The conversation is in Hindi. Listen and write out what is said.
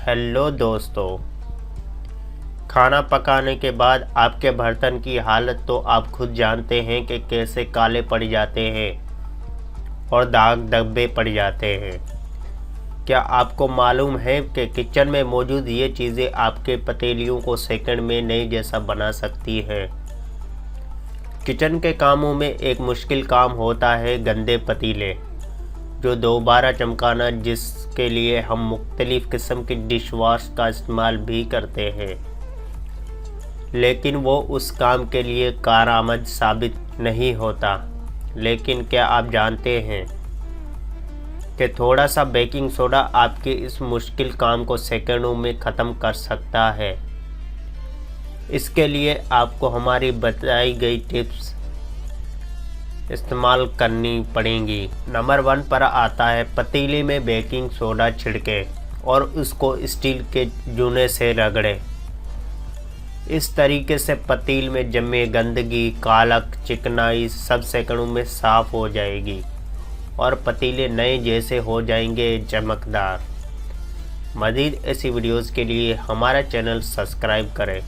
हेलो दोस्तों, खाना पकाने के बाद आपके बर्तन की हालत तो आप खुद जानते हैं कि कैसे काले पड़ जाते हैं और दाग धब्बे पड़ जाते हैं। क्या आपको मालूम है कि किचन में मौजूद ये चीज़ें आपके पतीलियों को सेकंड में नए जैसा बना सकती हैं। किचन के कामों में एक मुश्किल काम होता है गंदे पतीले, जो दोबारा चमकाना, जिसके लिए हम मुख्तलिफ़ किस्म की डिश वॉश का इस्तेमाल भी करते हैं, लेकिन वो उस काम के लिए कारआमद साबित नहीं होता। लेकिन क्या आप जानते हैं कि थोड़ा सा बेकिंग सोडा आपके इस मुश्किल काम को सेकंडों में ख़त्म कर सकता है। इसके लिए आपको हमारी बताई गई टिप्स इस्तेमाल करनी पड़ेंगी। नंबर 1 पर आता है, पतीले में बेकिंग सोडा छिड़कें और उसको स्टील के जूने से रगड़ें। इस तरीके से पतील में जमे गंदगी, कालक, चिकनाई सब सेकंडों में साफ़ हो जाएगी और पतीले नए जैसे हो जाएंगे, चमकदार। मज़ीद ऐसी वीडियोज़ के लिए हमारा चैनल सब्सक्राइब करें।